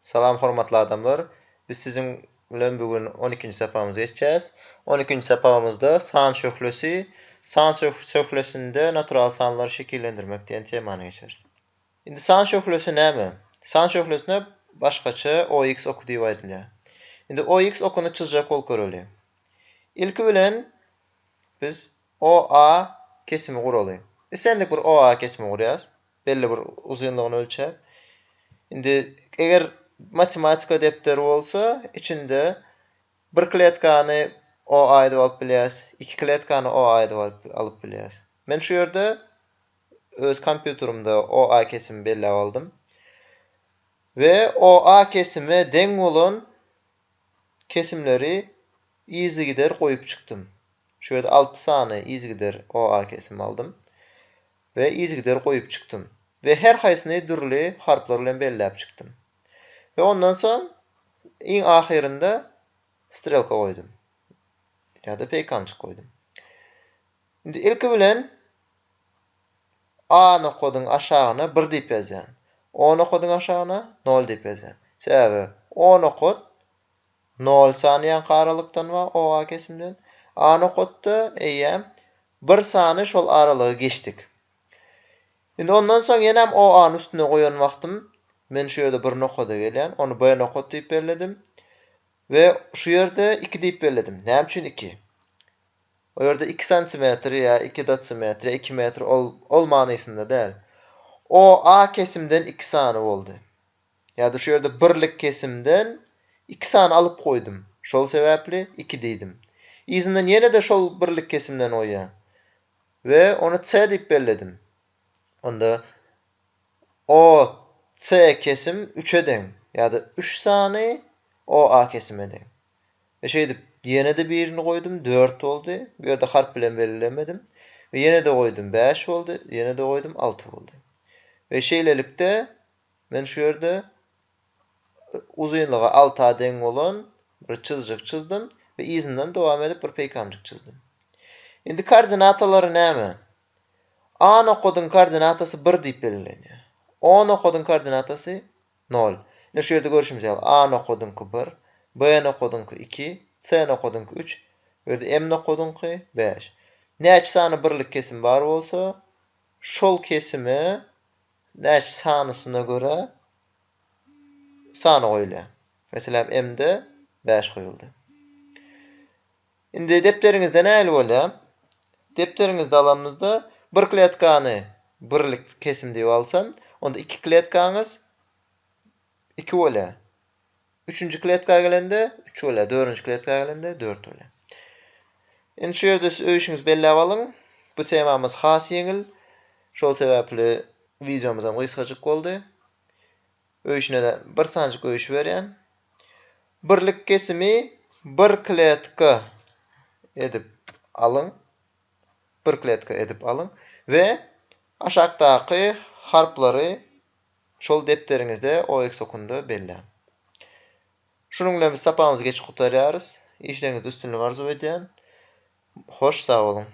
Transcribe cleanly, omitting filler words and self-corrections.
Salam hormatly adamlar. Biz sizin bilen bugün 12-nji sepamyza geçeceğiz. 12-nji sepamyzda san şöhlesi, san şöhlesinde natural sanlary şekillendirmek diýen temany geçeriz. Indi san şöhlesi näme? San şöhlesine başgaça OX oku diýip aýdylýar. Indi OX okuny çyzjak bolup göreli. İlki bilen biz OA kesimi guraly. Sendik bir OA kesimi gurýas. Belli bir uzunlygyny ölçäp. Indi eger matematika depteri bolsa, içinde bir kletkany OA diýip alyp bilýäs, iki kletkany OA diýip alyp bilýäs. Men şu ýerde öz kompýuterymda OA kesimi belläp aldym. Ve OA kesime deň bolan kesimleri izi gider goýup çykdym. Şu ýerde 6 sany izi gider OA kesimi aldym. Ve izi gider goýup çykdym. Ve her haýsyny dürli harplar bilen belläp çykdym. Ve ondan soň iň ahirinde strelka koydum. Ya da peykamçyk koydum. Indi ilki bilen A nokodyň aşagyna 1 diýip ýazýan. O nokodyň aşagyna 0 diýip ýazýan. Sebäbi O nokod 0 sany garalykdan we O A kesimden. A nokodda eýem 1 sany şol aralygy geçdik. Indi ondan soň ýene O A'nın üstüne goýan wagtym men şu ýerde bir nokoda gelýän, onu B nokod diýip belledim. Ve şu ýerde 2 diýip belledim. Näme üçin 2? O ýerde 2 cm ýa 2 desimetr, 2 metr ol manysynda däl. O A kesimden 2 sany boldy. Ýa-da şu ýerde birlik kesimden 2 sany alyp goýdum. Şol sebäpli 2 diýdim. Izinden ýene de şol birlik kesimden oýan. Ve onu C diýip belledim. Onda O C kesim 3'e deň. Ýa-da 3 sany O A kesime deň. Ve şeýdi ýene de birini goýdum 4 boldy. Bu ýerde harp bilen bellemedim. Ve ýene de goýdum 5 boldy, ýene de goýdum 6 boldy. Ve şeýlelikde men şu ýerde uzunlygy 6 deň bolan bir çyzjak çyzdym ve izinden dowam edip bir peykamçyk çyzdym. Indi koordinatalary näme? A nokodyň koordinatasy 1 diýip bellenýär. O nokodyň koordinatasy 0. Ne şu ýerde görüşmüş A nokodyňky 1, B nokodyňky 2, C nokodyňky 3, ýerde M nokodyňky 5. Näçe sany birlik kesim bar bolsa, şol kesimi näçe sanysyna göre sany goýulýar. Meselem M'de 5 goýuldy. Indi depteriňizde näle bolýar? Depteriňizde alamyzda bir kletkany birlik kesim diýip alsam, onda 2 kletkaňyz 2 bolýar. 3-nji kletka gelende 3 bolýar, 4-nji kletka gelende 4 bolýar. Indi şu ýerde öýüşiňiz belläp alyň. Bu temamyz has ýeňil. Şol sebäpli videomyz hem gysgaçyk boldy. Öýüşine de bir sanjyk öýüş berýän. Birlik kesimi 1 kletka edip alyň. 1 kletka edip alyň ve aşakdaky harplary şol depteriňizde OX okunda belläň. Şunuň bilen biz sapamyzy geçip gutarýarys. İşleriňizde üstünlük arzu edýän. Hoş sağ olun.